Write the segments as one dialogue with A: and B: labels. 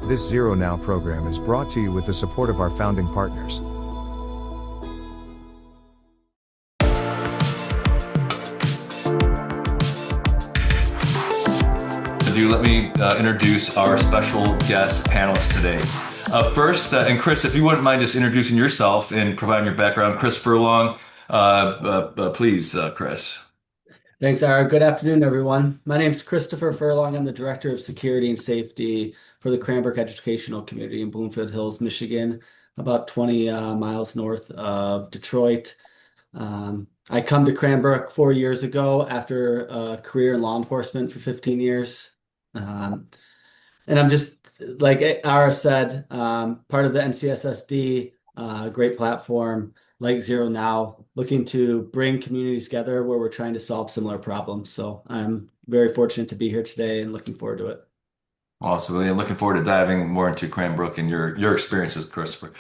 A: This ZeroNow program is brought to you with the support of our founding partners.
B: Let me introduce our special guest panelists today. First, and Chris, if you wouldn't mind just introducing yourself and providing your background. Chris Furlong, please, Chris.
C: Thanks, Ara. Good afternoon, everyone. My name is Christopher Furlong. I'm the Director of Security and Safety for the Cranbrook Educational Community in Bloomfield Hills, Michigan, about 20 miles north of Detroit. I come to Cranbrook 4 years ago after a career in law enforcement for 15 years. And I'm just, like Ara said, part of the NCSSD, great platform like ZeroNow, looking to bring communities together where we're trying to solve similar problems. So I'm very fortunate to be here today and looking forward to it.
B: Awesome. And looking forward to diving more into Cranbrook and your experiences, Christopher.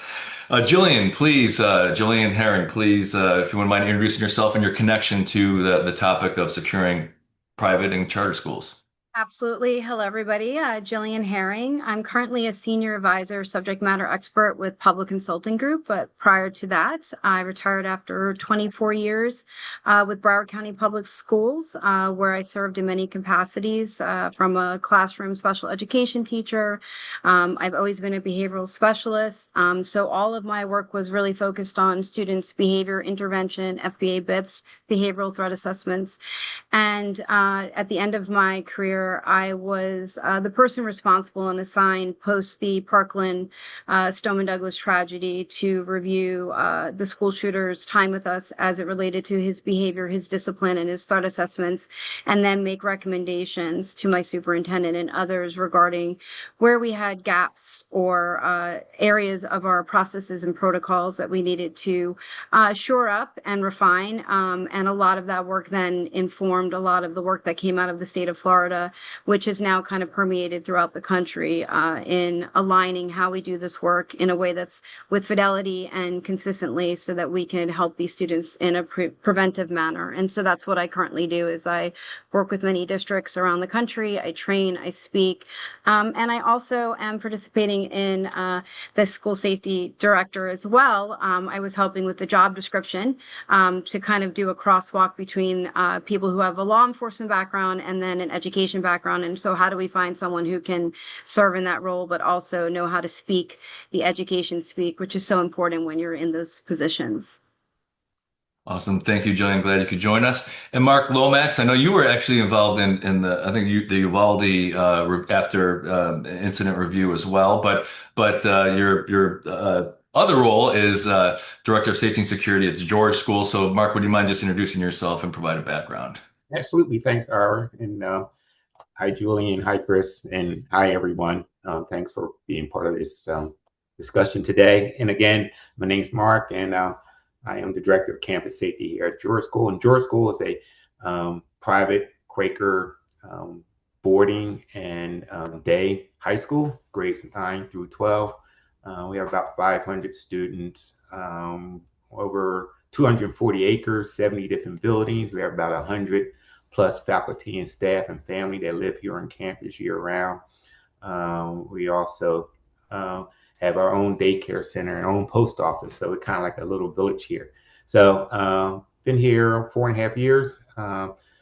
B: Jillian Herring, please, if you wouldn't mind introducing yourself and your connection to the topic of securing private and charter schools.
D: Absolutely. Hello, everybody. Jillian Herring. I'm currently a senior advisor, subject matter expert with Public Consulting Group. But prior to that, I retired after 24 years with Broward County Public Schools, where I served in many capacities from a classroom special education teacher. I've always been a behavioral specialist. So all of my work was really focused on students' behavior intervention, FBA BIPs, behavioral threat assessments. And at the end of my career, I was the person responsible and assigned post the Parkland Stoneman Douglas tragedy to review the school shooter's time with us as it related to his behavior, his discipline, and his threat assessments, and then make recommendations to my superintendent and others regarding where we had gaps or areas of our processes and protocols that we needed to shore up and refine. And a lot of that work then informed a lot of the work that came out of the state of Florida, which is now kind of permeated throughout the country in aligning how we do this work in a way that's with fidelity and consistently so that we can help these students in a preventive manner. And so that's what I currently do is I work with many districts around the country. I train, I speak, and I also am participating in the school safety director as well. I was helping with the job description to kind of do a crosswalk between people who have a law enforcement background and then an education background. And so how do we find someone who can serve in that role, but also know how to speak the education speak, which is so important when you're in those positions.
B: Awesome. Thank you, Jillian. Glad you could join us. And Mark Lomax, I know you were actually involved in the Uvalde after incident review as well, but your other role is Director of Safety and Security at the George School. So Mark, would you mind just introducing yourself and provide a background?
E: Absolutely. Thanks, Ara. And hi, Julian. Hi, Chris. And hi, everyone. Thanks for being part of this discussion today. And again, my name's Mark, and I am the Director of Campus Safety here at George School. And George School is a private Quaker boarding and day high school, grades 9 through 12. We have about 500 students, over 240 acres, 70 different buildings. We have about 100 plus faculty and staff and family that live here on campus year round. We also have our own daycare center and own post office. So we're kind of like a little village here. So been here 4.5 years.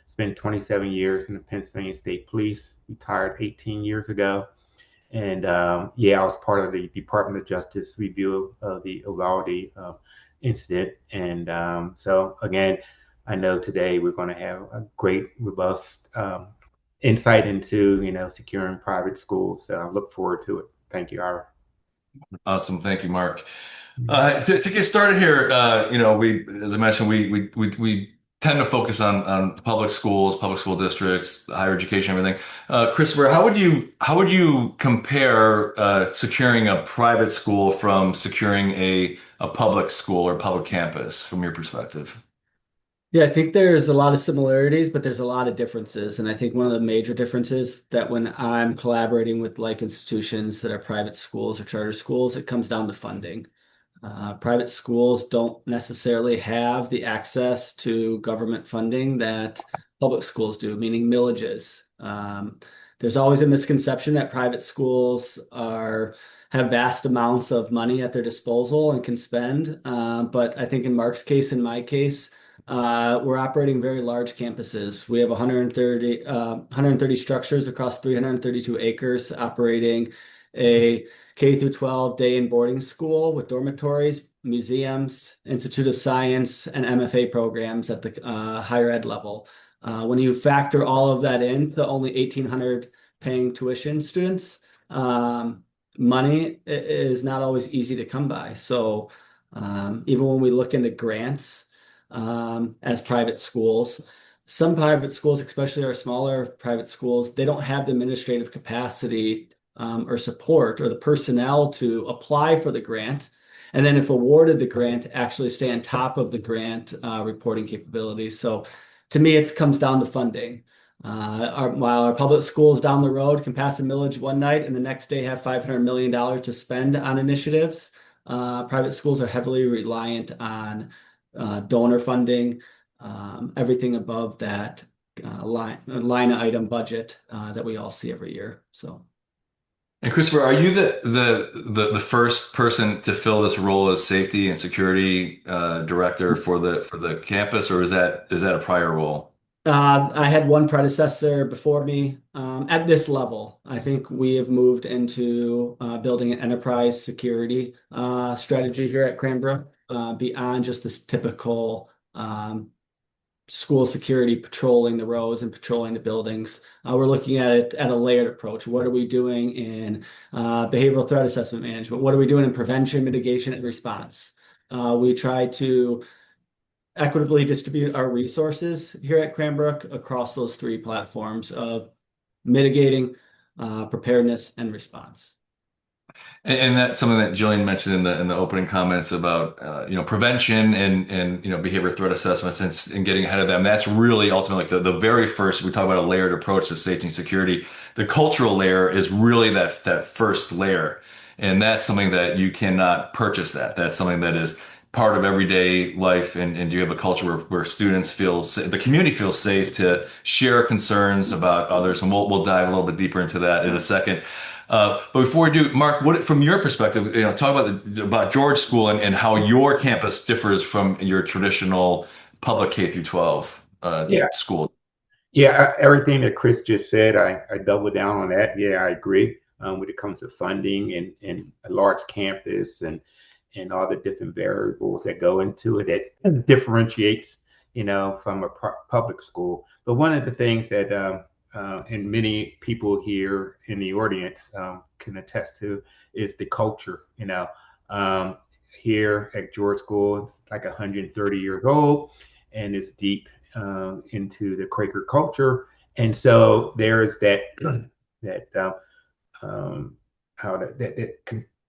E: Spent 27 years in the Pennsylvania State Police, retired 18 years ago. And I was part of the Department of Justice review of the Uvalde incident. And so again, I know today we're going to have a great, robust insight into, securing private schools. So I look forward to it. Thank you, Ara.
B: Awesome. Thank you, Mark. To get started here, we, as I mentioned, we tend to focus on public schools, public school districts, higher education, everything. Christopher, how would you compare securing a private school from securing a public school or public campus from your perspective?
C: Yeah, I think there's a lot of similarities, but there's a lot of differences. And I think one of the major differences that when I'm collaborating with like institutions that are private schools or charter schools, it comes down to funding. Private schools don't necessarily have the access to government funding that public schools do, meaning millages. There's always a misconception that private schools have vast amounts of money at their disposal and can spend. But I think in Mark's case, in my case, we're operating very large campuses. We have 130 structures across 332 acres, operating a K through 12 day and boarding school with dormitories, museums, Institute of Science, and MFA programs at the higher ed level. When you factor all of that in, the only 1,800 paying tuition students, money is not always easy to come by. So even when we look into grants as private schools, some private schools, especially our smaller private schools, they don't have the administrative capacity or support or the personnel to apply for the grant. And then if awarded the grant, actually stay on top of the grant reporting capabilities. So to me, it comes down to funding. While our public schools down the road can pass a millage one night and the next day have $500 million to spend on initiatives, private schools are heavily reliant on donor funding, everything above that line item budget that we all see every year. So.
B: And Christopher, are you the first person to fill this role as safety and security director for the campus, or is that a prior role?
C: I had one predecessor before me at this level. I think we have moved into building an enterprise security strategy here at Cranbrook beyond just this typical school security, patrolling the roads and patrolling the buildings. We're looking at it at a layered approach. What are we doing in behavioral threat assessment management? What are we doing in prevention, mitigation, and response? We try to equitably distribute our resources here at Cranbrook across those three platforms of mitigating, preparedness, and response.
B: And that's something that Jillian mentioned in the opening comments about prevention and behavior threat assessments and getting ahead of them. That's really ultimately like the very first. We talk about a layered approach to safety and security. The cultural layer is really that first layer, and that's something that you cannot purchase. That's something that is part of everyday life, and you have a culture where students feel the community feels safe to share concerns about others, and we'll dive a little bit deeper into that in a second. But before we do, Mark, what from your perspective, talk about George School and how your campus differs from your traditional public K through 12 school.
E: Yeah, everything that Chris just said, I double down on that. Yeah, I agree. When it comes to funding and a large campus and all the different variables that go into it, that differentiates, from a public school. But one of the things that and many people here in the audience can attest to is the culture. Here at George School, it's like 130 years old, and it's deep into the Quaker culture, and so there's that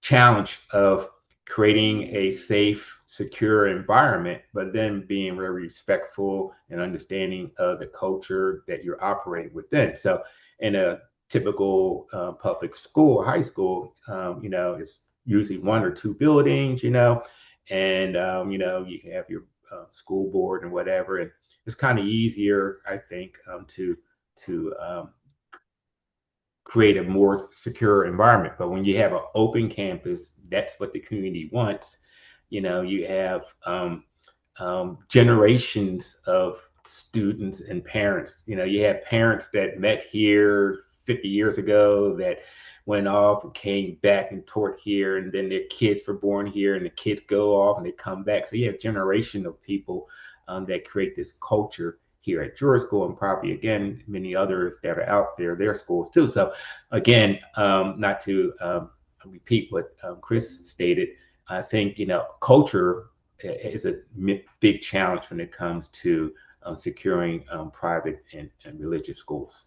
E: challenge of creating a safe, secure environment, but then being very respectful and understanding of the culture that you're operating within. So in a typical public school, high school, it's usually one or two buildings, and, you have your school board and whatever. And it's kind of easier, I think, to create a more secure environment. But when you have an open campus, that's what the community wants. You have generations of students and parents. You have parents that met here 50 years ago that went off and came back and taught here, and then their kids were born here, and the kids go off and they come back. So you have a generation of people that create this culture here at George School, and probably, again, many others that are out there, their schools too. So again, not to repeat what Chris stated, I think, culture is a big challenge when it comes to securing private and religious schools.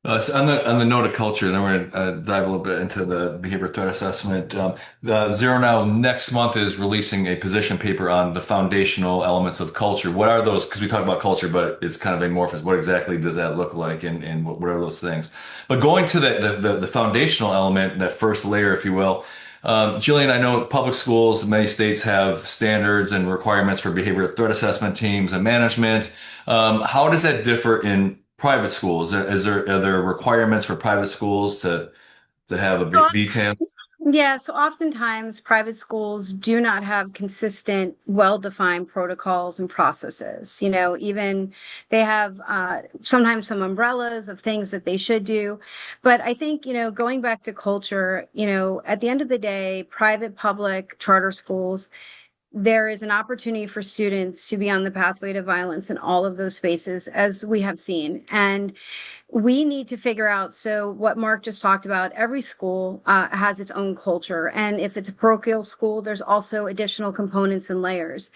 B: So on the note of culture, then we're going to dive a little bit into the behavior threat assessment. The ZeroNow next month is releasing a position paper on the foundational elements of culture. What are those? Because we talk about culture, but it's kind of amorphous. What exactly does that look like, and what are those things? But going to the foundational element, that first layer, if you will, Jillian, I know public schools in many states have standards and requirements for behavior threat assessment teams and management. How does that differ in private schools? Are there requirements for private schools to have a BTAM?
D: Yeah, so oftentimes private schools do not have consistent, well-defined protocols and processes. Even they have sometimes some umbrellas of things that they should do. But I think, going back to culture, at the end of the day, private, public, charter schools, there is an opportunity for students to be on the pathway to violence in all of those spaces, as we have seen. And we need to figure out, so what Mark just talked about, every school has its own culture. And if it's a parochial school, there's also additional components and layers.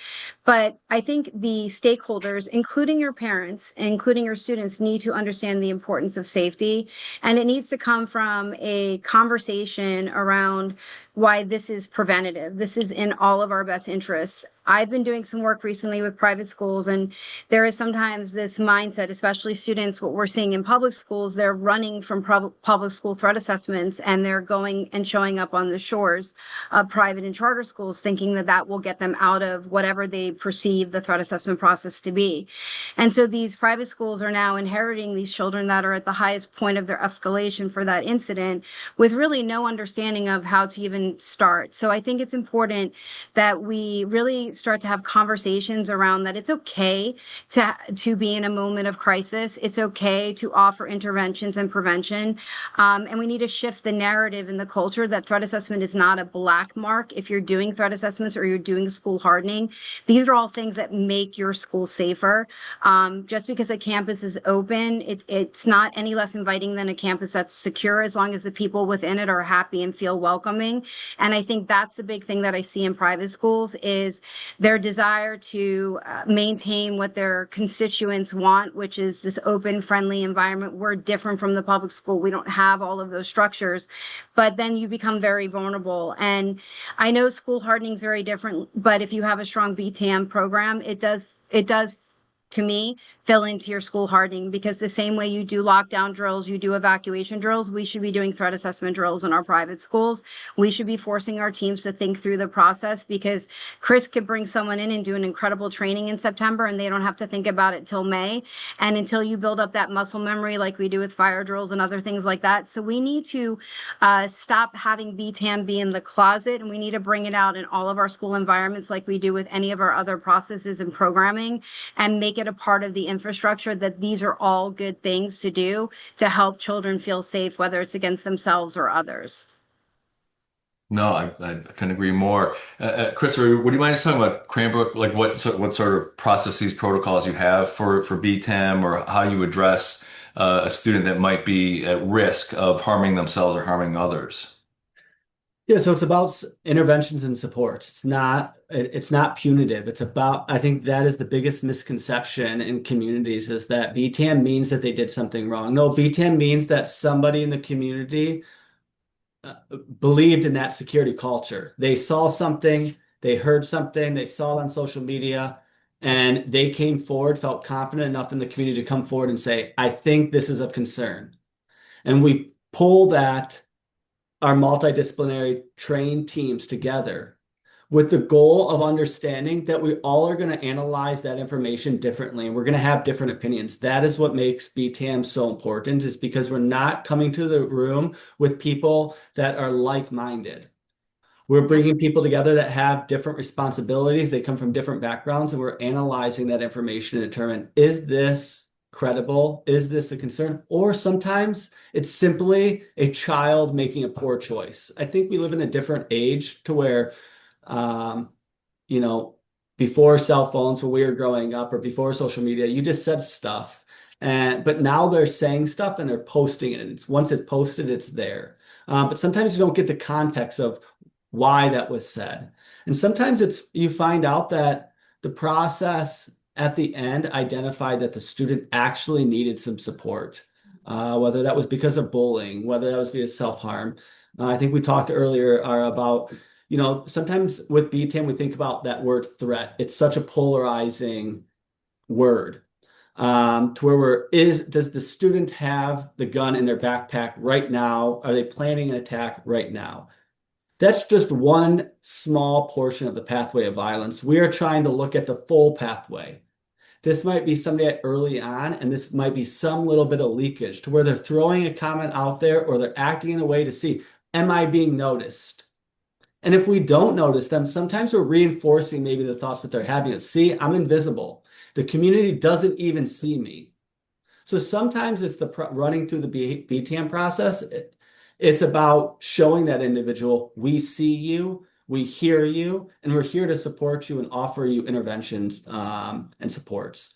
D: But I think the stakeholders, including your parents, including your students, need to understand the importance of safety. And it needs to come from a conversation around why this is preventative. This is in all of our best interests. I've been doing some work recently with private schools, and there is sometimes this mindset, especially students, what we're seeing in public schools, they're running from public school threat assessments, and they're going and showing up on the shores of private and charter schools, thinking that that will get them out of whatever they perceive the threat assessment process to be. And so these private schools are now inheriting these children that are at the highest point of their escalation for that incident, with really no understanding of how to even start. So I think it's important that we really start to have conversations around that. It's okay to be in a moment of crisis. It's okay to offer interventions and prevention. And we need to shift the narrative in the culture that threat assessment is not a black mark. If you're doing threat assessments or you're doing school hardening, these are all things that make your school safer. Just because a campus is open, it's not any less inviting than a campus that's secure, as long as the people within it are happy and feel welcoming. And I think that's the big thing that I see in private schools is their desire to maintain what their constituents want, which is this open, friendly environment. We're different from the public school. We don't have all of those structures, but then you become very vulnerable. And I know school hardening is very different, but if you have a strong BTAM program, it does, to me, fill into your school hardening, because the same way you do lockdown drills, you do evacuation drills, we should be doing threat assessment drills in our private schools. We should be forcing our teams to think through the process, because Chris could bring someone in and do an incredible training in September, and they don't have to think about it till May. And until you build up that muscle memory, like we do with fire drills and other things like that. So we need to stop having BTAM be in the closet, and we need to bring it out in all of our school environments, like we do with any of our other processes and programming, and make it a part of the infrastructure that these are all good things to do to help children feel safe, whether it's against themselves or others.
B: No, I couldn't agree more. Christopher, would you mind just talking about Cranbrook, like what sort of processes, protocols you have for BTAM, or how you address a student that might be at risk of harming themselves or harming others?
C: Yeah, so it's about interventions and support. It's not punitive. It's about, I think that is the biggest misconception in communities, is that BTAM means that they did something wrong. No, BTAM means that somebody in the community believed in that security culture. They saw something, they heard something, they saw it on social media, and they came forward, felt confident enough in the community to come forward and say, I think this is of concern. And we pull our multidisciplinary trained teams together with the goal of understanding that we all are going to analyze that information differently, and we're going to have different opinions. That is what makes BTAM so important, is because we're not coming to the room with people that are like-minded. We're bringing people together that have different responsibilities. They come from different backgrounds, and we're analyzing that information to determine, is this credible? Is this a concern? Or sometimes it's simply a child making a poor choice. I think we live in a different age to where, before cell phones, when we were growing up, or before social media, you just said stuff. But now they're saying stuff and they're posting it. And once it's posted, it's there. But sometimes you don't get the context of why that was said. And sometimes you find out that the process at the end identified that the student actually needed some support, whether that was because of bullying, whether that was because of self-harm. I think we talked earlier about, sometimes with BTAM, we think about that word threat. It's such a polarizing word, to where does the student have the gun in their backpack right now? Are they planning an attack right now? That's just one small portion of the pathway of violence. We are trying to look at the full pathway. This might be somebody early on, and this might be some little bit of leakage to where they're throwing a comment out there or they're acting in a way to see, am I being noticed? And if we don't notice them, sometimes we're reinforcing maybe the thoughts that they're having of, see, I'm invisible. The community doesn't even see me. So sometimes it's the running through the BTAM process. It's about showing that individual, we see you, we hear you, and we're here to support you and offer you interventions and supports.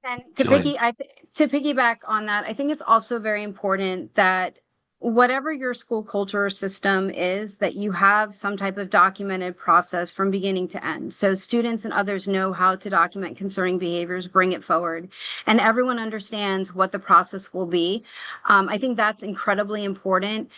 D: And
B: Jillian.
D: to piggyback on that, I think it's also very important that whatever your school culture system is, that you have some type of documented process from beginning to end. So students and others know how to document concerning behaviors, bring it forward, and everyone understands what the process will be. I think that's incredibly important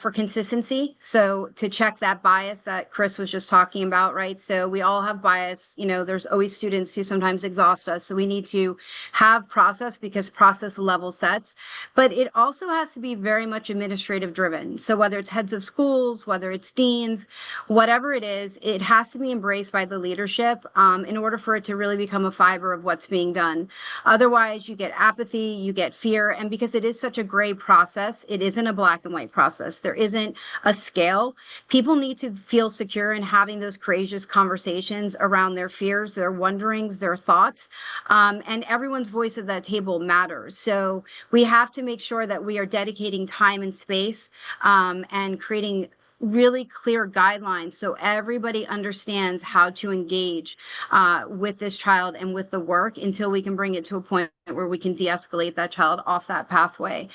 D: for consistency. So to check that bias that Chris was just talking about, right? So we all have bias. There's always students who sometimes exhaust us. So we need to have process because process level sets, but it also has to be very much administrative driven. So whether it's heads of schools, whether it's deans, whatever it is, it has to be embraced by the leadership in order for it to really become a fiber of what's being done. Otherwise, you get apathy, you get fear, and because it is such a gray process, it isn't a black and white process. There isn't a scale. People need to feel secure in having those courageous conversations around their fears, their wonderings, their thoughts, and everyone's voice at that table matters. So we have to make sure that we are dedicating time and space and creating really clear guidelines so everybody understands how to engage with this child and with the work until we can bring it to a point where we can de-escalate that child off that pathway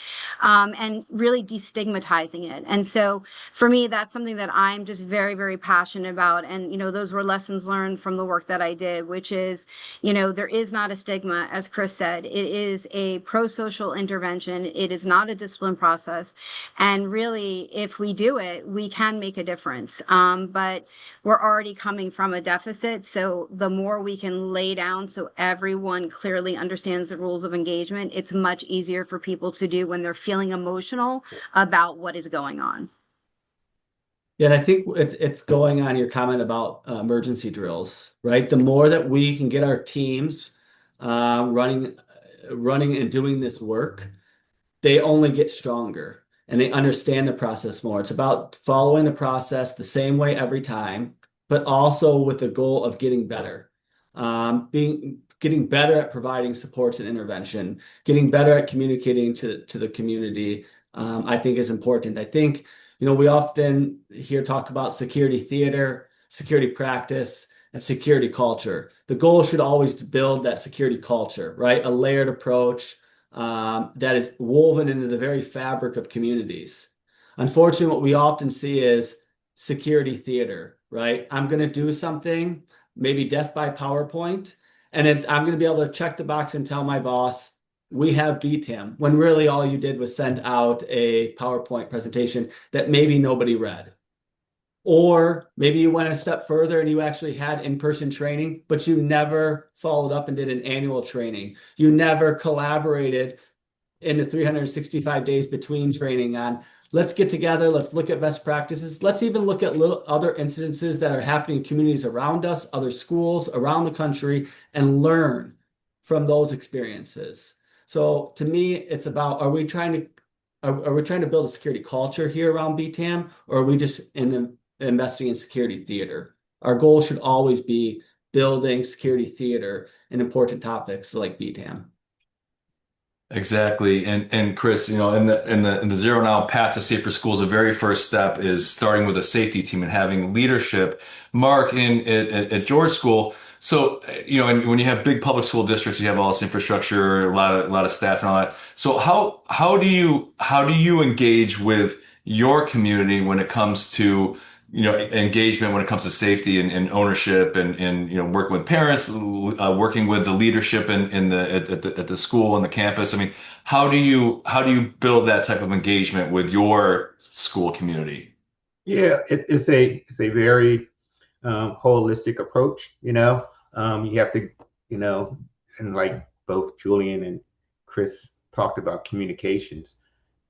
D: and really destigmatizing it. And so for me, that's something that I'm just very, very passionate about. And, those were lessons learned from the work that I did, which is, there is not a stigma, as Chris said. It is a pro-social intervention. It is not a discipline process. And really, if we do it, we can make a difference. But we're already coming from a deficit. So the more we can lay down so everyone clearly understands the rules of engagement, it's much easier for people to do when they're feeling emotional about what is going on.
C: Yeah, and I think it's going on your comment about emergency drills, right? The more that we can get our teams running and doing this work, they only get stronger and they understand the process more. It's about following the process the same way every time, but also with the goal of getting better, getting better at providing supports and intervention, getting better at communicating to the community. I think is important. I think we often hear talk about security theater, security practice, and security culture. The goal should always to build that security culture, right? A layered approach that is woven into the very fabric of communities. Unfortunately, what we often see is security theater, right? I'm going to do something, maybe death by PowerPoint, and I'm going to be able to check the box and tell my boss, we have BTAM, when really all you did was send out a PowerPoint presentation that maybe nobody read. Or maybe you went a step further and you actually had in-person training, but you never followed up and did an annual training. You never collaborated in the 365 days between training on, let's get together, let's look at best practices. Let's even look at little other incidences that are happening in communities around us, other schools around the country, and learn from those experiences. So to me, it's about, are we trying to build a security culture here around BTAM, or are we just investing in security theater? Our goal should always be building security theater in important topics like BTAM.
B: Exactly. And Chris, in the Zero Now path to safer schools, the very first step is starting with a safety team and having leadership. Mark, at George School, so and when you have big public school districts, you have all this infrastructure, a lot of staff and all that. So how do you engage with your community when it comes to engagement, when it comes to safety and ownership and working with parents, working with the leadership at the school and the campus? I mean, how do you build that type of engagement with your school community?
E: Yeah, it's a very holistic approach. You have to, and like both Julian and Chris talked about communications,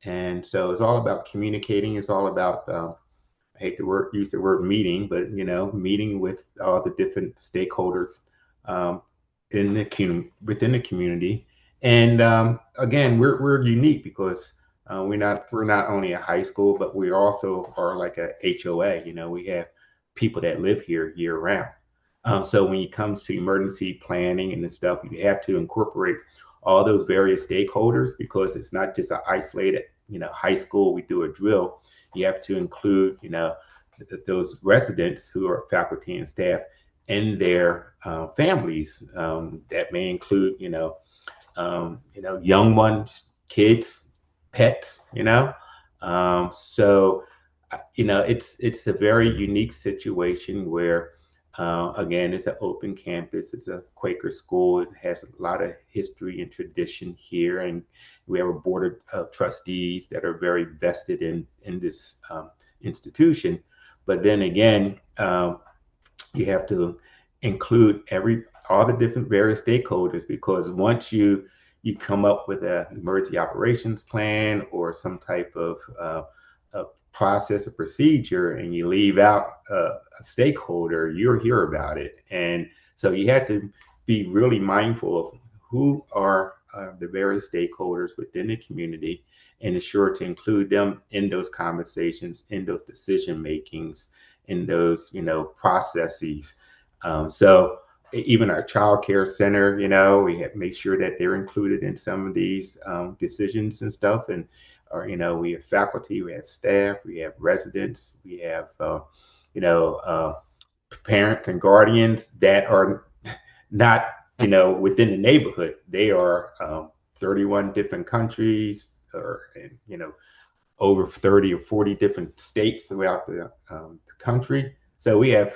E: and so it's all about communicating. It's all about I hate to use the word meeting, but meeting with all the different stakeholders within the community. And again, we're unique because we're not only a high school, but we also are like a HOA. You know, we have people that live here year round. So when it comes to emergency planning and the stuff, you have to incorporate all those various stakeholders because it's not just an isolated, you know, high school. We do a drill. You have to include, you know, those residents who are faculty and staff and their families. That may include, young ones, kids, pets. It's a very unique situation where, again, it's an open campus. It's a Quaker school. It has a lot of history and tradition here, and we have a board of trustees that are very vested in this institution. But then again, you have to include all the different various stakeholders, because once you come up with an emergency operations plan or some type of process or procedure and you leave out a stakeholder, you'll hear about it. And so you have to be really mindful of who are the various stakeholders within the community and ensure to include them in those conversations, in those decision makings, in those, processes. So even our child care center, we have to make sure that they're included in some of these decisions and stuff. And, we have faculty, we have staff, we have residents, we have, parents and guardians that are not, within the neighborhood. They are 31 different countries, or, over 30 or 40 different states throughout the country. So we have,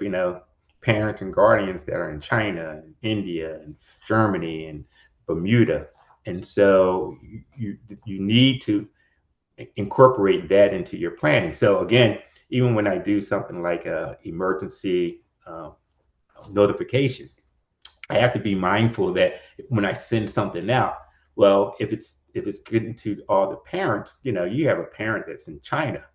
E: parents and guardians that are in China and India and Germany and Bermuda. And so you need to incorporate that into your planning. So again, even when I do something like a emergency notification, I have to be mindful that when I send something out, well, if it's getting to all the parents, you have a parent that's in China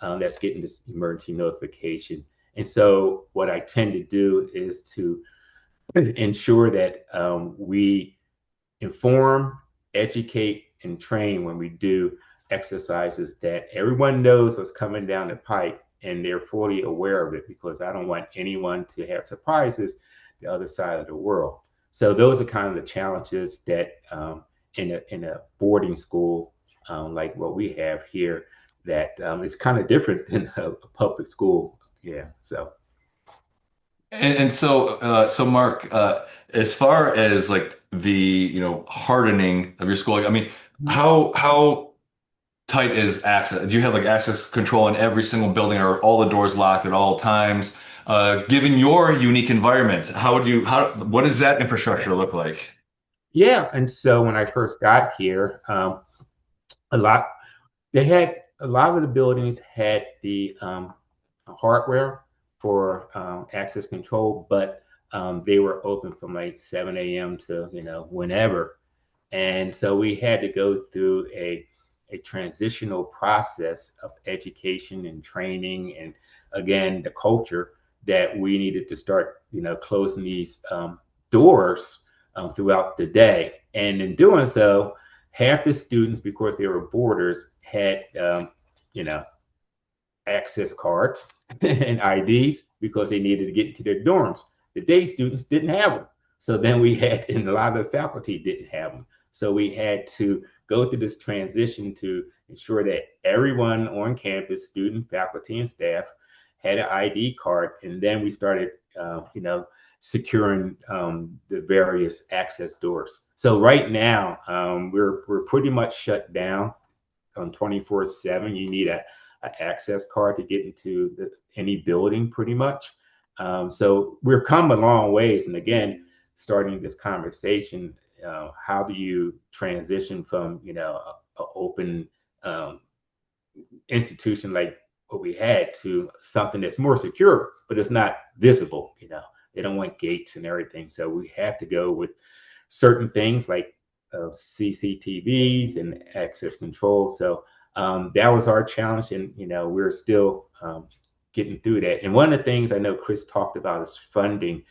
E: that's getting this emergency notification. And so what I tend to do is to ensure that we inform, educate, and train when we do exercises, that everyone knows what's coming down the pipe and they're fully aware of it, because I don't want anyone to have surprises the other side of the world. So those are kind of the challenges that in a boarding school like what we have here, that is kind of different than a public school. Yeah. So.
B: And so Mark, as far as like the hardening of your school, I mean, how tight is access? Do you have like access control in every single building? Are all the doors locked at all times? Given your unique environment, what does that infrastructure look like?
E: Yeah, and so when I first got here, a lot of the buildings had the hardware for access control, but they were open from like 7 a.m. to whenever. And so we had to go through a transitional process of education and training, and again, the culture that we needed to start closing these doors throughout the day. And in doing so, half the students, because they were boarders, had access cards and IDs because they needed to get into their dorms. The day students didn't have them. So then and a lot of the faculty didn't have them. So we had to go through this transition to ensure that everyone on campus, student, faculty, and staff, had an ID card. And then we started, securing the various access doors. So right now, we're pretty much shut down on 24/7. You need an access card to get into any building, pretty much. So we've come a long ways. And again, starting this conversation, how do you transition from an open institution like what we had to something that's more secure, but it's not visible? They don't want gates and everything. So we have to go with certain things like CCTVs and access control. So that was our challenge, and we're still getting through that. And one of the things I know Chris talked about is funding.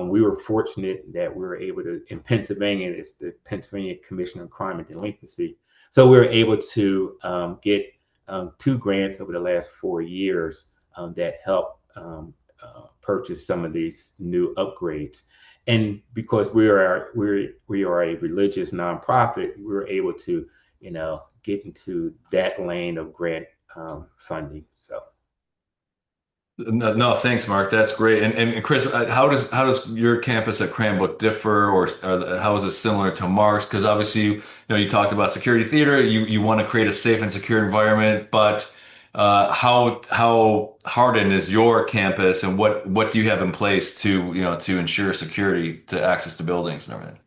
E: we were fortunate that we were able to, in Pennsylvania, it's the Pennsylvania Commission on Crime and Delinquency. So we were able to get 2 grants over the last 4 years that help purchase some of these new upgrades. And because we are a religious nonprofit, we were able to, get into that lane of grant funding. So.
B: No, thanks, Mark. That's great. And Chris, how does your campus at Cranbrook differ, or how is it similar to Mark's? Because obviously, you talked about security theater. You want to create a safe and secure environment, but how hardened is your campus, and what do you have in place to ensure security to access to buildings and everything?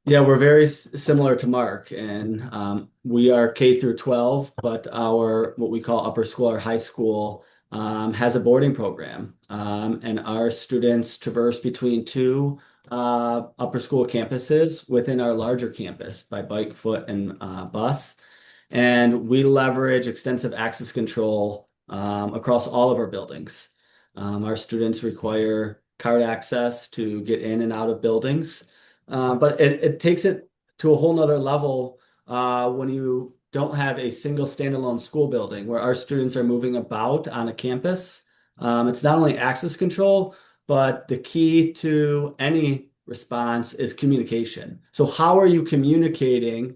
C: Yeah, we're very similar to Mark, and we are K through 12, but our what we call upper school or high school has a boarding program, and our students traverse between 2 upper school campuses within our larger campus by bike, foot, and bus. And we leverage extensive access control across all of our buildings. Our students require card access to get in and out of buildings, but it takes it to a whole nother level when you don't have a single standalone school building where our students are moving about on a campus. It's not only access control, but the key to any response is communication. So how are you communicating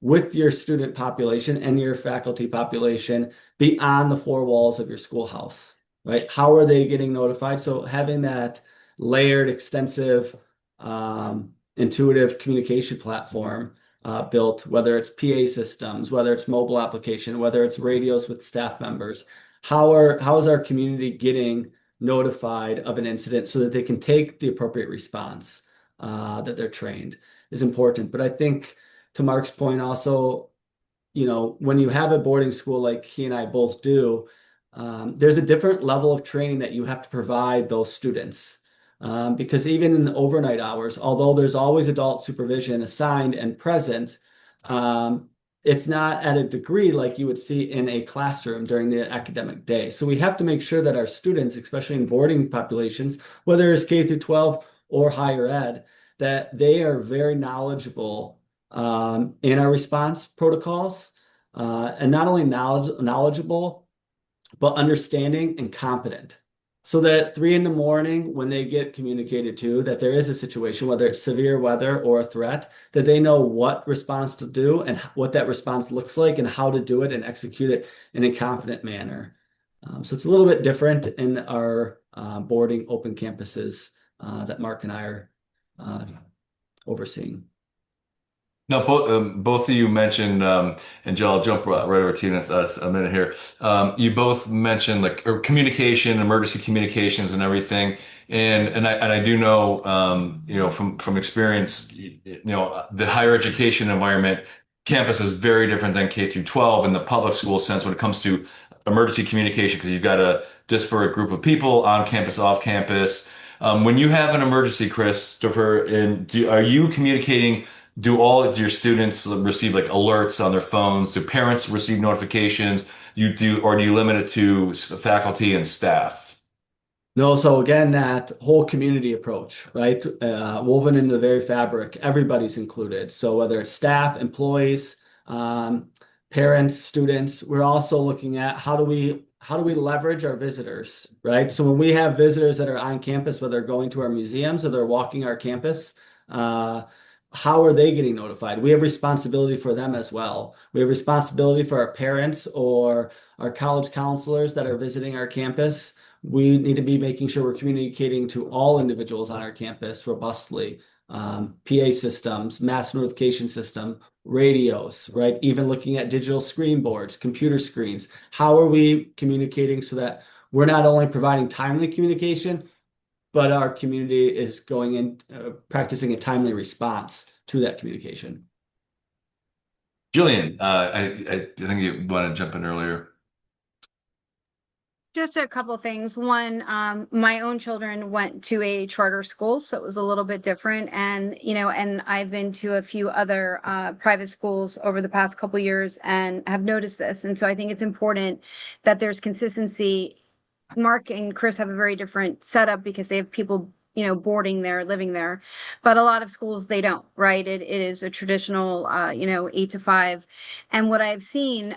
C: with your student population and your faculty population beyond the 4 walls of your schoolhouse, right? How are they getting notified? So having that layered, extensive, intuitive communication platform built, whether it's PA systems, whether it's mobile application, whether it's radios with staff members. How is our community getting notified of an incident so that they can take the appropriate response that they're trained is important. But I think to Mark's point also, when you have a boarding school like he and I both do, there's a different level of training that you have to provide those students. Because even in the overnight hours, although there's always adult supervision assigned and present, it's not at a degree like you would see in a classroom during the academic day. So we have to make sure that our students, especially in boarding populations, whether it's K through 12 or higher ed, that they are very knowledgeable in our response protocols, and not only knowledgeable, but understanding and competent. So that at 3 in the morning, when they get communicated to that there is a situation, whether it's severe weather or a threat, that they know what response to do and what that response looks like and how to do it and execute it in a confident manner. So it's a little bit different in our boarding open campuses that Mark and I are overseeing.
B: Now, both of you mentioned, and Joe, I'll jump right over to you in a minute here. You both mentioned communication, emergency communications, and everything. And I do know, from experience, the higher education environment, campus is very different than K through 12 in the public school sense when it comes to emergency communication, because you've got a disparate group of people on campus, off campus. When you have an emergency, Christopher, are you communicating? Do all of your students receive alerts on their phones? Do parents receive notifications? Or do you limit it to faculty and staff?
C: No, so again, that whole community approach, right? Woven into the very fabric, everybody's included. So whether it's staff, employees, parents, students, we're also looking at how do we leverage our visitors, right? So when we have visitors that are on campus, whether they're going to our museums or they're walking our campus, how are they getting notified? We have responsibility for them as well. We have responsibility for our parents or our college counselors that are visiting our campus. We need to be making sure we're communicating to all individuals on our campus robustly. PA systems, mass notification system, radios, right? Even looking at digital screen boards, computer screens. How are we communicating so that we're not only providing timely communication, but our community is going in, practicing a timely response to that communication.
B: Jillian, I think you want to jump in earlier.
D: Just a couple things. One, my own children went to a charter school, so it was a little bit different. And, and I've been to a few other private schools over the past couple years and have noticed this. And so I think it's important that there's consistency. Mark and Chris have a very different setup because they have people boarding there, living there. But a lot of schools, they don't, right? It is a traditional, 8 to 5. And what I've seen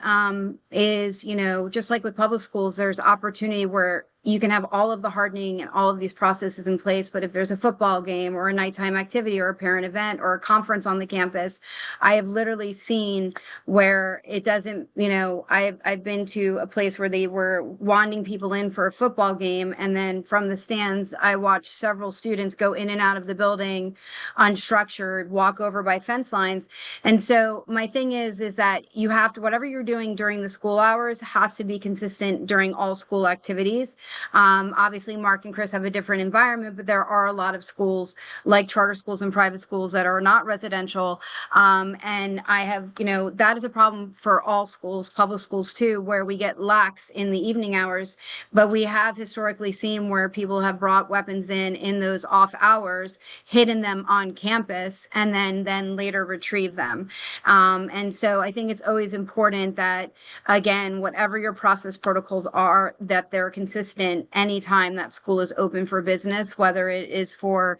D: is, just like with public schools, there's opportunity where you can have all of the hardening and all of these processes in place. But if there's a football game or a nighttime activity or a parent event or a conference on the campus, I have literally seen where it doesn't, I've been to a place where they were wanding people in for a football game. And then from the stands, I watched several students go in and out of the building unstructured, walk over by fence lines. And so my thing is that you have to, whatever you're doing during the school hours has to be consistent during all school activities. Obviously, Mark and Chris have a different environment, but there are a lot of schools like charter schools and private schools that are not residential. And I have, that is a problem for all schools, public schools too, where we get lax in the evening hours. But we have historically seen where people have brought weapons in those off hours, hidden them on campus, and then later retrieve them. And so I think it's always important that, again, whatever your process protocols are, that they're consistent anytime that school is open for business, whether it is for,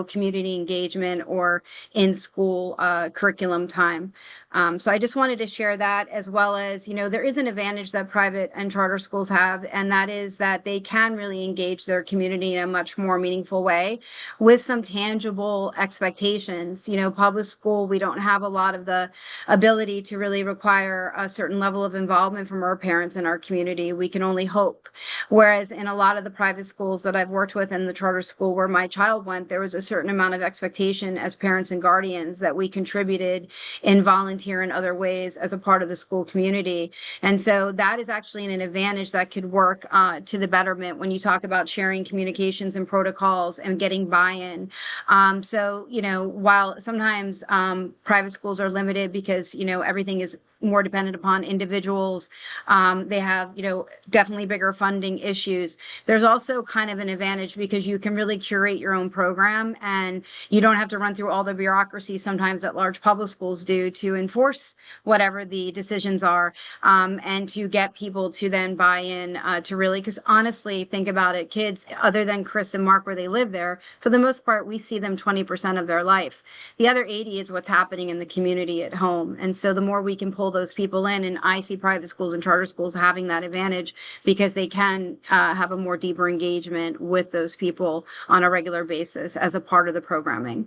D: community engagement or in school curriculum time. So I just wanted to share that, as well as, there is an advantage that private and charter schools have, and that is that they can really engage their community in a much more meaningful way with some tangible expectations. Public school, we don't have a lot of the ability to really require a certain level of involvement from our parents in our community. We can only hope. Whereas in a lot of the private schools that I've worked with, and the charter school where my child went, there was a certain amount of expectation as parents and guardians that we contributed in volunteer and other ways as a part of the school community. And so that is actually an advantage that could work to the betterment when you talk about sharing communications and protocols and getting buy-in. So, while sometimes private schools are limited because, everything is more dependent upon individuals, they have, definitely bigger funding issues. There's also kind of an advantage because you can really curate your own program, and you don't have to run through all the bureaucracy sometimes that large public schools do to enforce whatever the decisions are, and to get people to then buy in to really, because honestly, think about it, kids, other than Chris and Mark where they live there, for the most part, we see them 20% of their life. The other 80 is what's happening in the community at home. And so the more we can pull those people in, and I see private schools and charter schools having that advantage because they can have a more deeper engagement with those people on a regular basis as a part of the programming.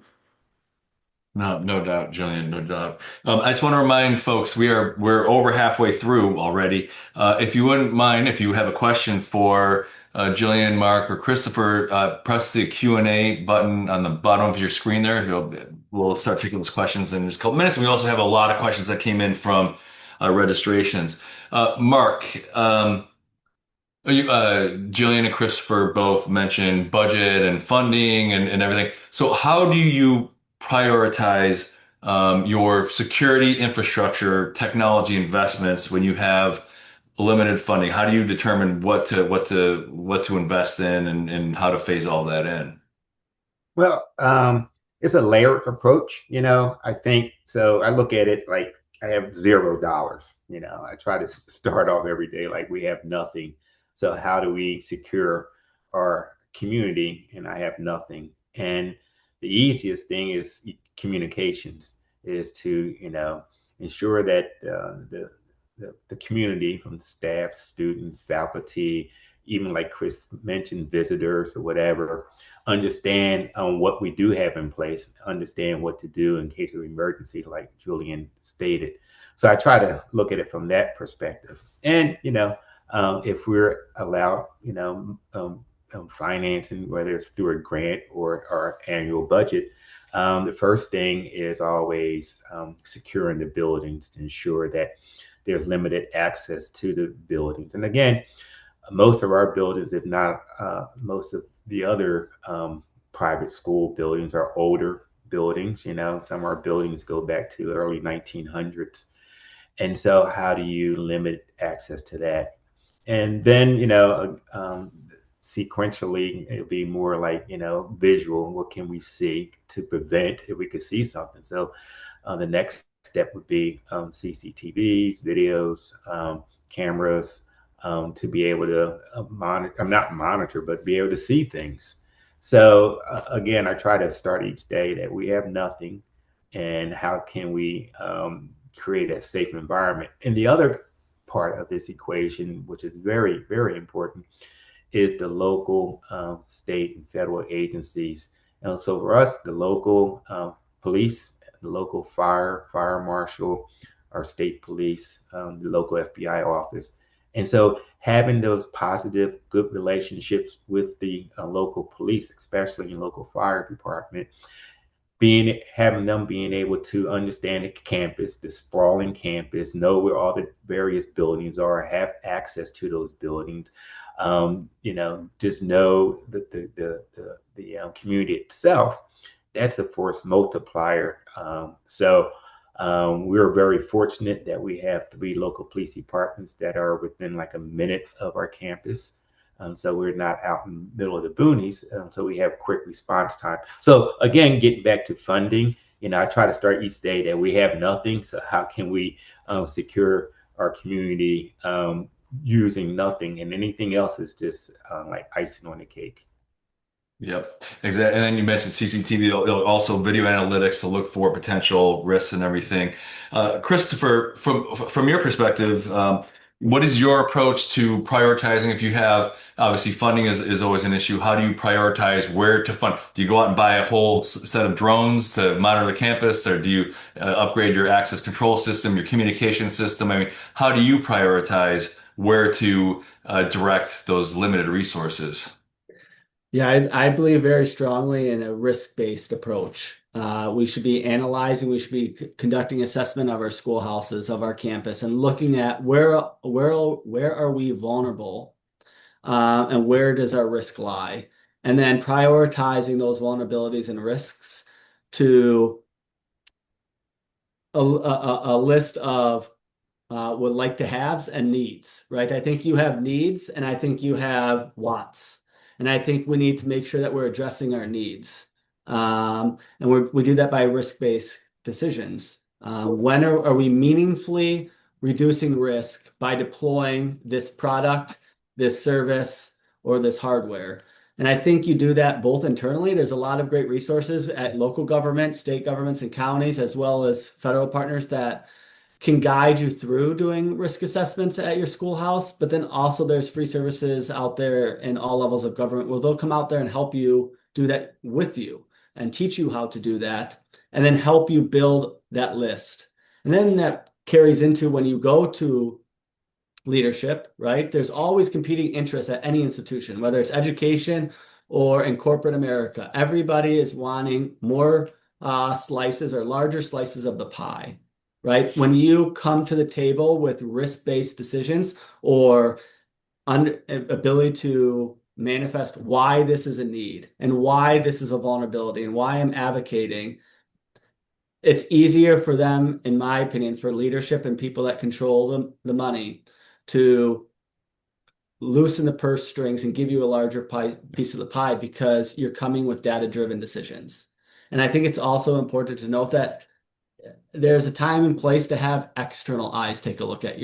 B: No doubt, Jillian, no doubt. I just want to remind folks we're over halfway through already. If you wouldn't mind, if you have a question for Jillian, Mark, or Christopher, press the Q&A button on the bottom of your screen there. We'll start taking those questions in just a couple minutes. And we also have a lot of questions that came in from registrations. Mark, Jillian and Christopher both mentioned budget and funding and everything. So how do you prioritize your security infrastructure technology investments when you have limited funding? How do you determine what to invest in and how to phase all that in?
E: Well, it's a layered approach, I think. So I look at it like I have $0. I try to start off every day like we have nothing. So how do we secure our community? And I have nothing. And the easiest thing is communications, is to, ensure that the community, from staff, students, faculty, even like Chris mentioned, visitors or whatever, understand what we do have in place, understand what to do in case of emergency, like Julian stated. So I try to look at it from that perspective. And, if we're allowed, financing, whether it's through a grant or our annual budget, the first thing is always securing the buildings to ensure that there's limited access to the buildings. And again, most of our buildings, if not most of the other private school buildings, are older buildings. Some of our buildings go back to the early 1900s. And so how do you limit access to that? And then, sequentially, it'll be more like, visual. What can we see to prevent if we could see something? So the next step would be CCTVs, videos, cameras, to be able to not monitor, but be able to see things. So again, I try to start each day that we have nothing, and how can we create a safe environment. And the other part of this equation, which is very, very important, is the local, state, and federal agencies. And so for us, the local police, the local fire marshal, our state police, the local FBI office. And so having those positive, good relationships with the local police, especially in local fire department, having them being able to understand the campus, the sprawling campus, know where all the various buildings are, have access to those buildings. Just know that the community itself, that's a force multiplier. We're very fortunate that we have 3 local police departments that are within like a minute of our campus. So we're not out in the middle of the boonies. So we have quick response time. So again, getting back to funding, I try to start each day that we have nothing. So how can we secure our community using nothing, and anything else is just like icing on the cake.
B: Yep, exactly. And then you mentioned CCTV, it'll also video analytics to look for potential risks and everything. Christopher, from your perspective, what is your approach to prioritizing? If you have, obviously funding is always an issue. How do you prioritize where to fund? Do you go out and buy a whole set of drones to monitor the campus, or do you upgrade your access control system, your communication system? I mean, how do you prioritize where to direct those limited resources?
C: Yeah, I believe very strongly in a risk-based approach. We should be analyzing, we should be conducting assessment of our schoolhouses, of our campus, and looking at where are we vulnerable, and where does our risk lie, and then prioritizing those vulnerabilities and risks to a list of would like to haves and needs, right? I think you have needs and I think you have wants. And I think we need to make sure that we're addressing our needs. And we do that by risk-based decisions. When are we meaningfully reducing risk by deploying this product, this service, or this hardware? And I think you do that both internally. There's a lot of great resources at local government, state governments, and counties, as well as federal partners that can guide you through doing risk assessments at your schoolhouse. But then also there's free services out there in all levels of government where they'll come out there and help you do that with you and teach you how to do that, and then help you build that list. And then that carries into when you go to leadership, right? There's always competing interests at any institution, whether it's education or in corporate America. Everybody is wanting more slices or larger slices of the pie. Right? When you come to the table with risk-based decisions or ability to manifest why this is a need and why this is a vulnerability and why I'm advocating, it's easier for them, in my opinion, for leadership and people that control the money to loosen the purse strings and give you a larger piece of the pie because you're coming with data-driven decisions. And I think it's also important to note that there's a time and place to have external eyes take a look at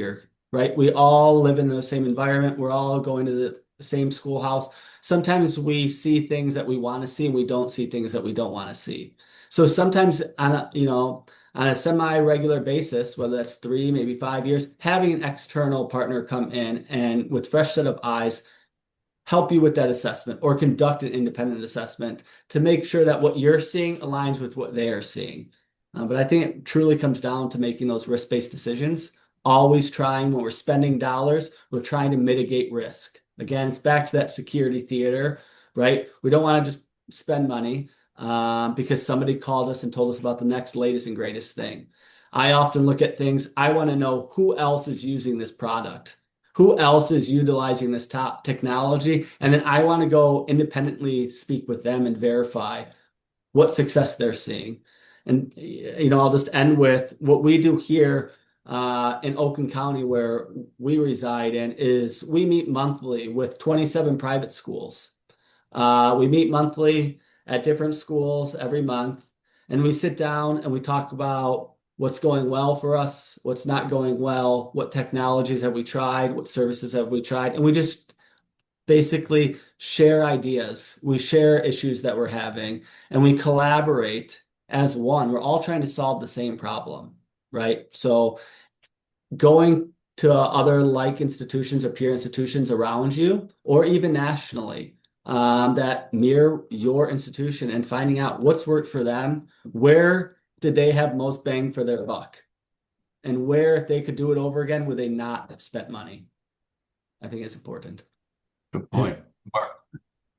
C: right? We all live in the same environment. We're all going to the same schoolhouse. Sometimes we see things that we want to see and we don't see things that we don't want to see. So sometimes on a semi-regular basis, whether that's 3, maybe 5 years, having an external partner come in and with fresh set of eyes help you with that assessment or conduct an independent assessment to make sure that what you're seeing aligns with what they are seeing. But I think it truly comes down to making those risk-based decisions, always trying, when we're spending dollars, we're trying to mitigate risk. Again, it's back to that security theater, right? We don't want to just spend money because somebody called us and told us about the next latest and greatest thing. I often look at things, I want to know who else is using this product, who else is utilizing this top technology, and then I want to go independently speak with them and verify what success they're seeing. And, I'll just end with what we do here in Oakland County, where we reside in, is we meet monthly with 27 private schools. We meet monthly at different schools every month, and we sit down and we talk about what's going well for us, what's not going well, what technologies have we tried, what services have we tried, and we just basically share ideas. We share issues that we're having, and we collaborate as one. We're all trying to solve the same problem, right? So going to other like institutions or peer institutions around you, or even nationally, that mirror your institution, and finding out what's worked for them, where did they have most bang for their buck, and where, if they could do it over again, would they not have spent money? I think it's important.
B: Good point. Mark.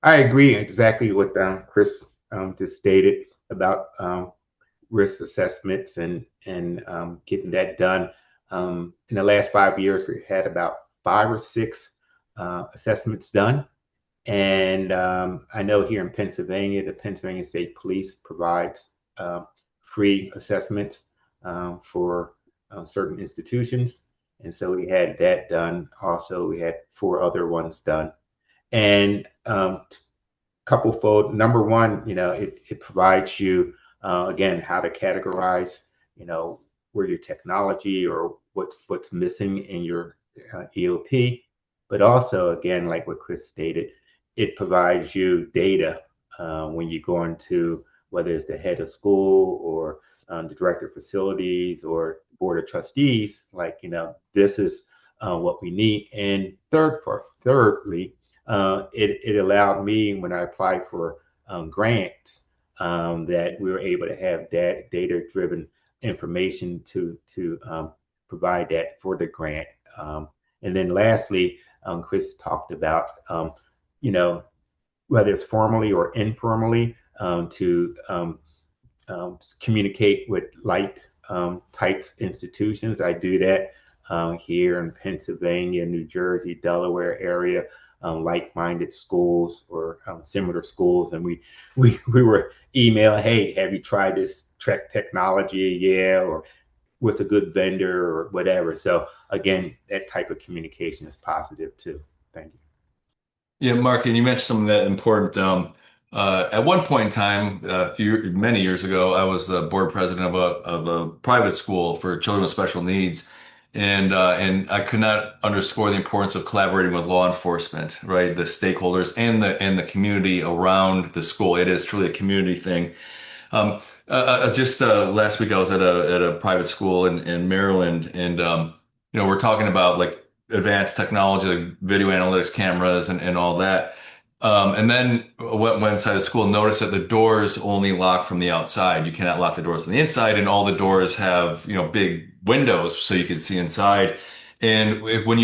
E: I agree exactly what Chris just stated about risk assessments and getting that done. In the last 5 years, we had about 5 or 6 assessments done. And I know here in Pennsylvania, the Pennsylvania State Police provides free assessments for certain institutions. And so we had that done. Also, we had 4 other ones done. And couple fold. Number one, it provides you, again, how to categorize, where your technology or what's missing in your EOP. But also, again, like what Chris stated, it provides you data when you go into, whether it's the head of school or the director of facilities or board of trustees, like, this is what we need. And thirdly, it allowed me, when I applied for grants, that we were able to have that data-driven information to provide that for the grant. And then lastly, Chris talked about, whether it's formally or informally, to communicate with light types institutions. I do that here in Pennsylvania, New Jersey, Delaware area, like-minded schools or similar schools. And we were emailing, hey, have you tried this technology? Yeah, or what's a good vendor or whatever. So again, that type of communication is positive too. Thank you.
B: Yeah, Mark, and you mentioned something that important. At one point in time, many years ago, I was the board president of a private school for children with special needs, and I could not underscore the importance of collaborating with law enforcement, right, the stakeholders and the community around the school. It is truly a community thing. Just last week, I was at a private school in Maryland, and we're talking about like advanced technology, like video analytics cameras and all that. And then went inside the school and noticed that the doors only lock from the outside. You cannot lock the doors from the inside, and all the doors have, big windows so you can see inside. And when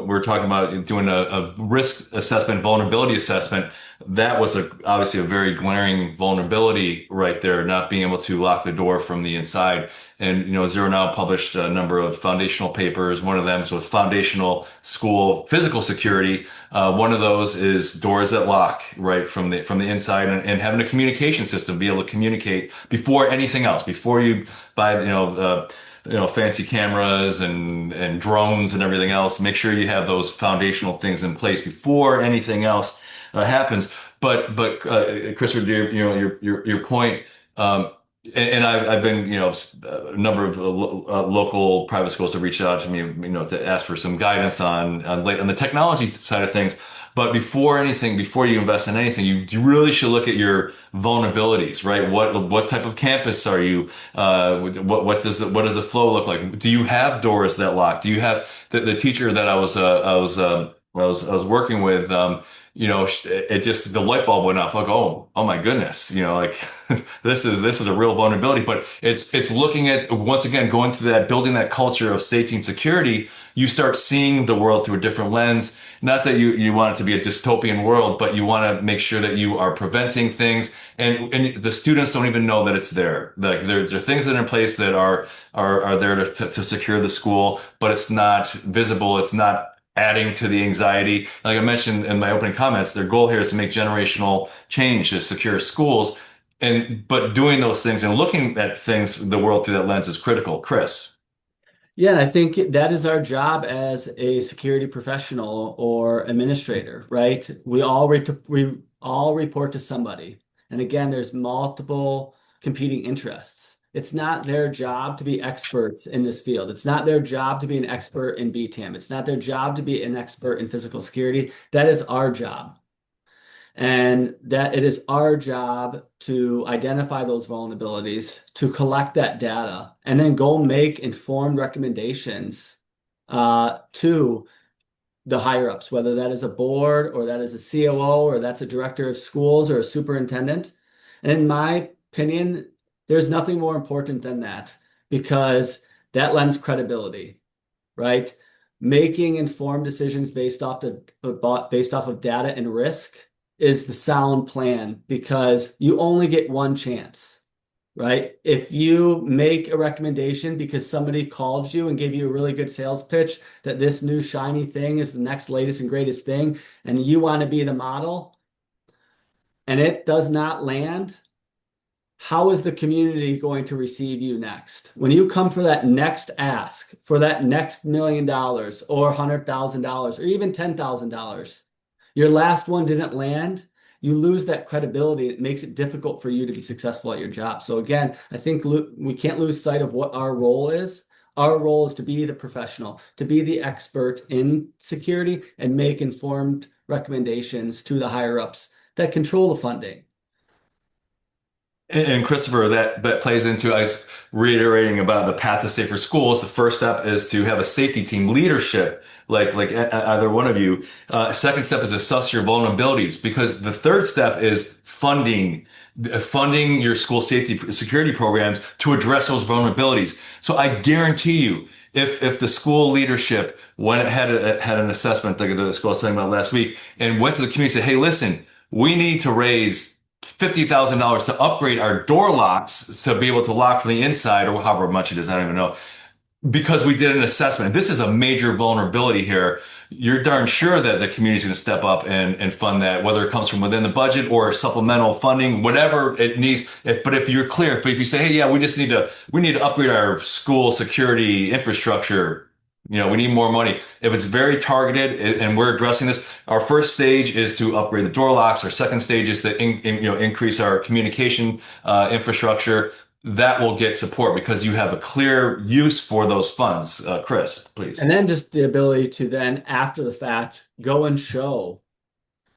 B: we're talking about doing a risk assessment, vulnerability assessment, that was obviously a very glaring vulnerability right there, not being able to lock the door from the inside. And, ZeroNow published a number of foundational papers. One of them was foundational school physical security. One of those is doors that lock right from the inside, and having a communication system, be able to communicate before anything else, before you buy, fancy cameras and drones and everything else. Make sure you have those foundational things in place before anything else happens. But Christopher, your point, and I've been, a number of local private schools have reached out to me, to ask for some guidance on the technology side of things. But before you invest in anything, you really should look at your vulnerabilities, right? What type of campus are you? What does the flow look like? Do you have doors that lock? Do you have the teacher that I was working with? It just, the light bulb went off. Like, oh my goodness, like this is a real vulnerability. But it's looking at, once again, going through that, building that culture of safety and security. You start seeing the world through a different lens. Not that you want it to be a dystopian world, but you want to make sure that you are preventing things, and the students don't even know that it's there. Like there are things that are in place that are there to secure the school, but it's not visible. It's not adding to the anxiety. Like I mentioned in my opening comments, their goal here is to make generational change to secure schools. But doing those things and looking at the world through that lens is critical. Chris.
C: Yeah, I think that is our job as a security professional or administrator, right? We all report to somebody. And again, there's multiple competing interests. It's not their job to be experts in this field. It's not their job to be an expert in BTAM. It's not their job to be an expert in physical security. That is our job. And that it is our job to identify those vulnerabilities, to collect that data, and then go make informed recommendations to the higher ups, whether that is a board or that is a COO or that's a director of schools or a superintendent. And in my opinion, there's nothing more important than that, because that lends credibility, right? Making informed decisions based off of data and risk is the sound plan, because you only get one chance, right? If you make a recommendation because somebody called you and gave you a really good sales pitch that this new shiny thing is the next latest and greatest thing, and you want to be the model, and it does not land, how is the community going to receive you next? When you come for that next ask, for that next $1 million or $100,000 or even $10,000, your last one didn't land, you lose that credibility. It makes it difficult for you to be successful at your job. So again, I think we can't lose sight of what our role is. Our role is to be the professional, to be the expert in security and make informed recommendations to the higher ups that control the funding.
B: And Christopher, that plays into us reiterating about the path to safer schools. The first step is to have a safety team leadership, like either one of you. Second step is assess your vulnerabilities, because the third step is funding your school safety security programs to address those vulnerabilities. So I guarantee you, if the school leadership had an assessment like the school I was talking about last week and went to the community and said, hey, listen, we need to raise $50,000 to upgrade our door locks to be able to lock from the inside, or however much it is, I don't even know, because we did an assessment. This is a major vulnerability here. You're darn sure that the community is going to step up and fund that, whether it comes from within the budget or supplemental funding, whatever it needs. But if you're clear, but if you say, hey, yeah, we need to upgrade our school security infrastructure, we need more money. If it's very targeted and we're addressing this, our first stage is to upgrade the door locks. Our second stage is to increase our communication infrastructure. That will get support because you have a clear use for those funds. Chris, please.
C: And then just the ability to then, after the fact, go and show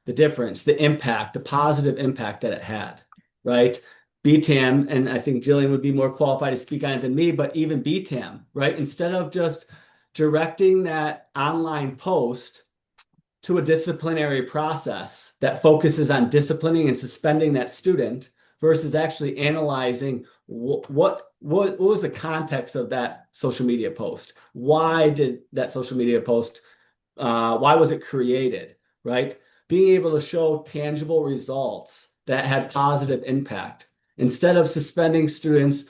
C: the difference, the impact, the positive impact that it had, right? BTAM, and I think Jillian would be more qualified to speak on it than me, but even BTAM, right? Instead of just directing that online post to a disciplinary process that focuses on disciplining and suspending that student versus actually analyzing what was the context of that social media post? Why did that social media post, why was it created, right? Being able to show tangible results that had positive impact. Instead of suspending students,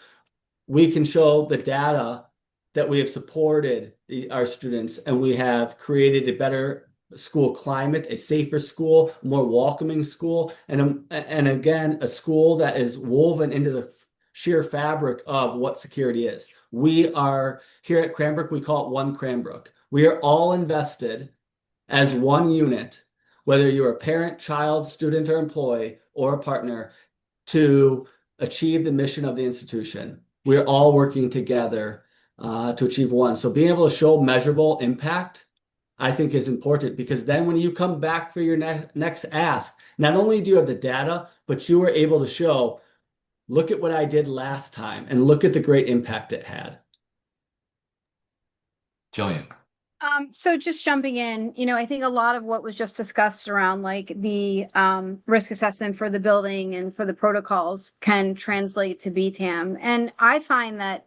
C: we can show the data that we have supported our students, and we have created a better school climate, a safer school, a more welcoming school, and again, a school that is woven into the sheer fabric of what security is. We are here at Cranbrook, we call it One Cranbrook. We are all invested as one unit, whether you're a parent, child, student, or employee, or a partner, to achieve the mission of the institution. We're all working together to achieve one. So being able to show measurable impact, I think, is important, because then when you come back for your next ask, not only do you have the data, but you were able to show, look at what I did last time and look at the great impact it had.
B: Jillian.
D: So just jumping in, I think a lot of what was just discussed around like the risk assessment for the building and for the protocols can translate to BTAM. And I find that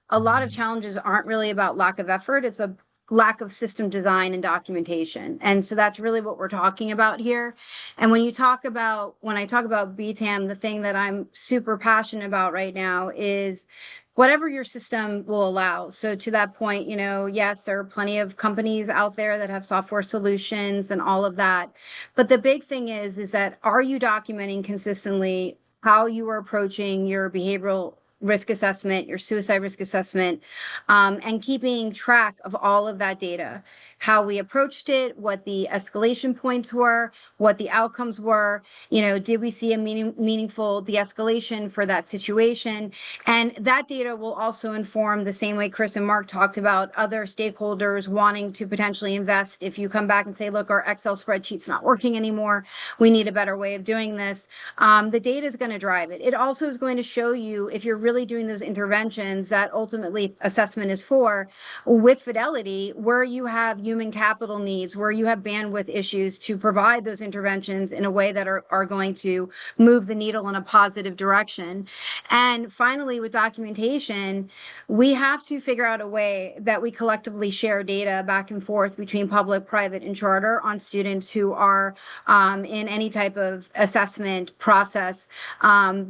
D: a lot of challenges aren't really about lack of effort. It's a lack of system design and documentation. And so that's really what we're talking about here. And when I talk about BTAM, the thing that I'm super passionate about right now is whatever your system will allow. So to that point, yes, there are plenty of companies out there that have software solutions and all of that. But the big thing is that, are you documenting consistently how you are approaching your behavioral risk assessment, your suicide risk assessment, and keeping track of all of that data? how we approached it, what the escalation points were, what the outcomes were. Did we see a meaningful de-escalation for that situation? And that data will also inform, the same way Chris and Mark talked about, other stakeholders wanting to potentially invest. If you come back and say, look, our Excel spreadsheet's not working anymore, we need a better way of doing this, the data is going to drive it. It also is going to show you, if you're really doing those interventions that ultimately assessment is for, with fidelity, where you have human capital needs, where you have bandwidth issues, to provide those interventions in a way that are going to move the needle in a positive direction. And finally, with documentation, we have to figure out a way that we collectively share data back and forth between public, private, and charter on students who are in any type of assessment process,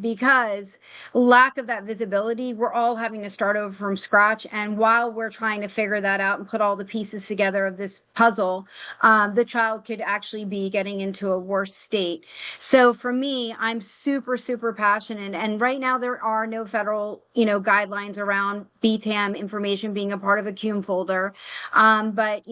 D: because lack of that visibility, we're all having to start over from scratch. And while we're trying to figure that out and put all the pieces together of this puzzle, the child could actually be getting into a worse state. So for me, I'm super, super passionate. And right now there are no federal, guidelines around BTAM information being a part of a CUME folder. But,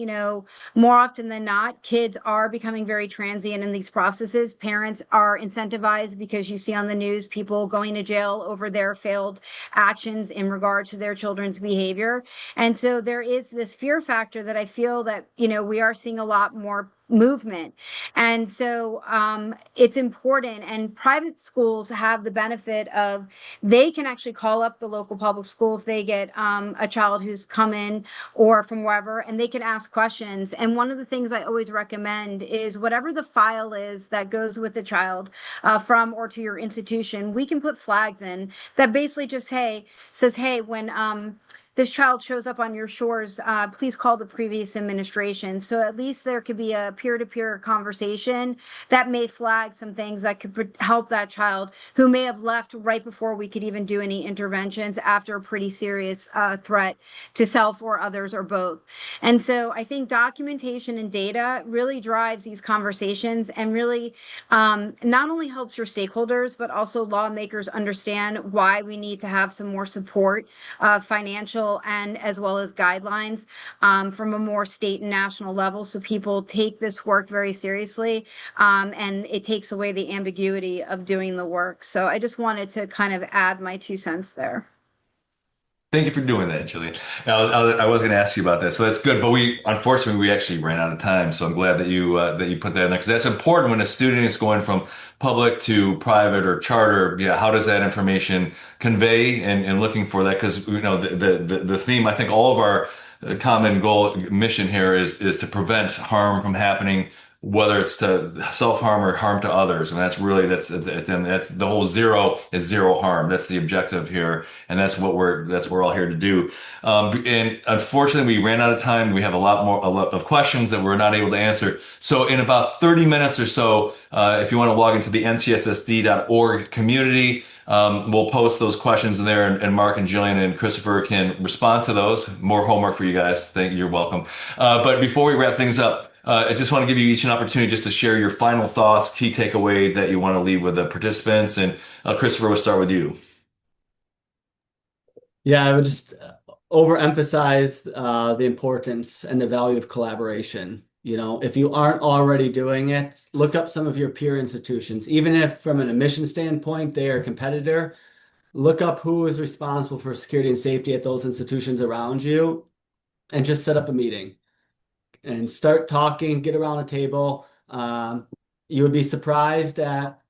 D: more often than not, kids are becoming very transient in these processes. Parents are incentivized because you see on the news people going to jail over their failed actions in regard to their children's behavior. And so there is this fear factor that I feel that, we are seeing a lot more movement. And so it's important, and private schools have the benefit of, they can actually call up the local public school if they get a child who's come in or from wherever, and they can ask questions. And one of the things I always recommend is, whatever the file is that goes with the child from or to your institution, we can put flags in that basically just says, hey, when this child shows up on your shores, please call the previous administration. So at least there could be a peer-to-peer conversation that may flag some things that could help that child who may have left right before we could even do any interventions, after a pretty serious threat to self or others, or both. And so I think documentation and data really drives these conversations, and really not only helps your stakeholders, but also lawmakers understand why we need to have some more support, financial and as well as guidelines from a more state and national level, so people take this work very seriously, and it takes away the ambiguity of doing the work. So I just wanted to kind of add my 2 cents there.
B: Thank you for doing that, Jillian. Now, I was going to ask you about that, so that's good. But unfortunately, we actually ran out of time. So I'm glad that you put that in there, because that's important when a student is going from public to private or charter. Yeah, how does that information convey, and looking for that? Because the theme, I think, all of our common goal mission here is to prevent harm from happening, whether it's to self-harm or harm to others. And that's the whole zero is zero harm. That's the objective here. And that's what we're all here to do. And unfortunately, we ran out of time. We have a lot of questions that we're not able to answer. So in about 30 minutes or so, if you want to log into the ncssd.org community, we'll post those questions in there, and Mark and Jillian and Christopher can respond to those. More homework for you guys. Thank you. You're welcome. But before we wrap things up, I just want to give you each an opportunity just to share your final thoughts, key takeaway that you want to leave with the participants. And Christopher, we'll start with you.
C: Yeah, I would just overemphasize the importance and the value of collaboration. If you aren't already doing it, look up some of your peer institutions. Even if from an admission standpoint, they are a competitor, look up who is responsible for security and safety at those institutions around you, and just set up a meeting and start talking, get around a table. You would be surprised at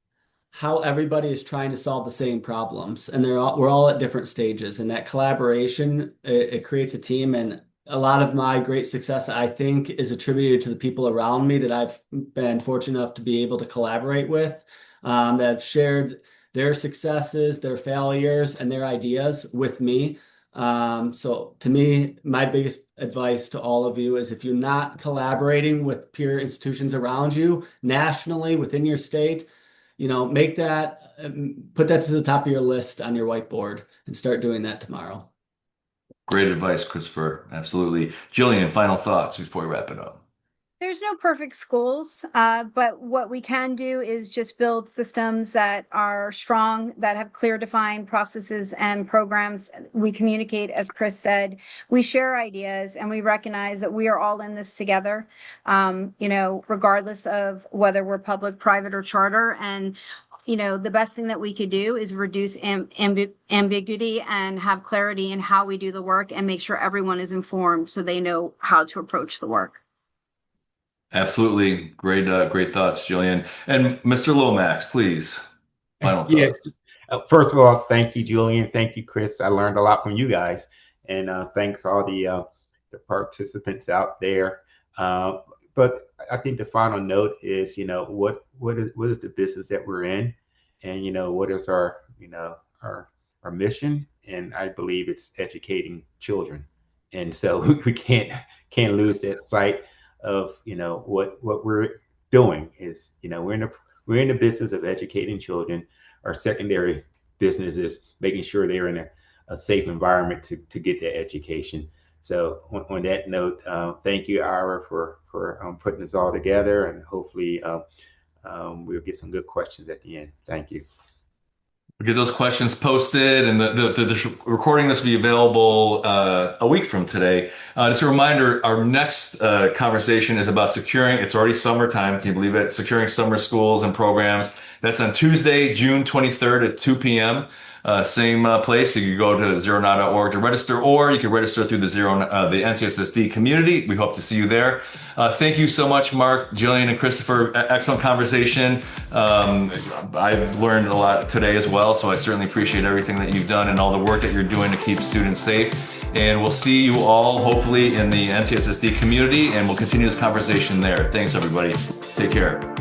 C: how everybody is trying to solve the same problems, and we're all at different stages. And that collaboration, it creates a team. And a lot of my great success, I think, is attributed to the people around me that I've been fortunate enough to be able to collaborate with, that have shared their successes, their failures, and their ideas with me. So to me, my biggest advice to all of you is, if you're not collaborating with peer institutions around you nationally within your state, put that to the top of your list on your whiteboard and start doing that tomorrow.
B: Great advice, Christopher. Absolutely. Jillian, final thoughts before we wrap it up.
D: There's no perfect schools, but what we can do is just build systems that are strong, that have clear defined processes and programs. We communicate, as Chris said, we share ideas, and we recognize that we are all in this together, regardless of whether we're public, private, or charter. And the best thing that we could do is reduce ambiguity and have clarity in how we do the work and make sure everyone is informed so they know how to approach the work.
B: Absolutely. Great thoughts, Jillian. And Mr. Lomax, please. Final
E: Yes.
B: thoughts.
E: First of all, thank you, Julian. Thank you, Chris. I learned a lot from you guys, and thanks all the participants out there. But I think the final note is, what is the business that we're in, and what is our our mission? And I believe it's educating children, and so we can't lose that sight of what we're doing is we're in the business of educating children. Our secondary business is making sure they're in a safe environment to get that education. So on that note, thank you, Ira, for putting this all together, and hopefully we'll get some good questions at the end. Thank you.
B: We'll get those questions posted, and the recording this will be available a week from today. Just a reminder, our next conversation is about securing, it's already summertime, can you believe it? Securing summer schools and programs. That's on Tuesday, June 23rd at 2 p.m. Same place. You can go to ZeroNow.org to register, or you can register through the NCSSD community. We hope to see you there. Thank you so much, Mark, Jillian, and Christopher. Excellent conversation. I've learned a lot today as well, so I certainly appreciate everything that you've done and all the work that you're doing to keep students safe. And we'll see you all hopefully in the NCSSD community, and we'll continue this conversation there. Thanks, everybody. Take care.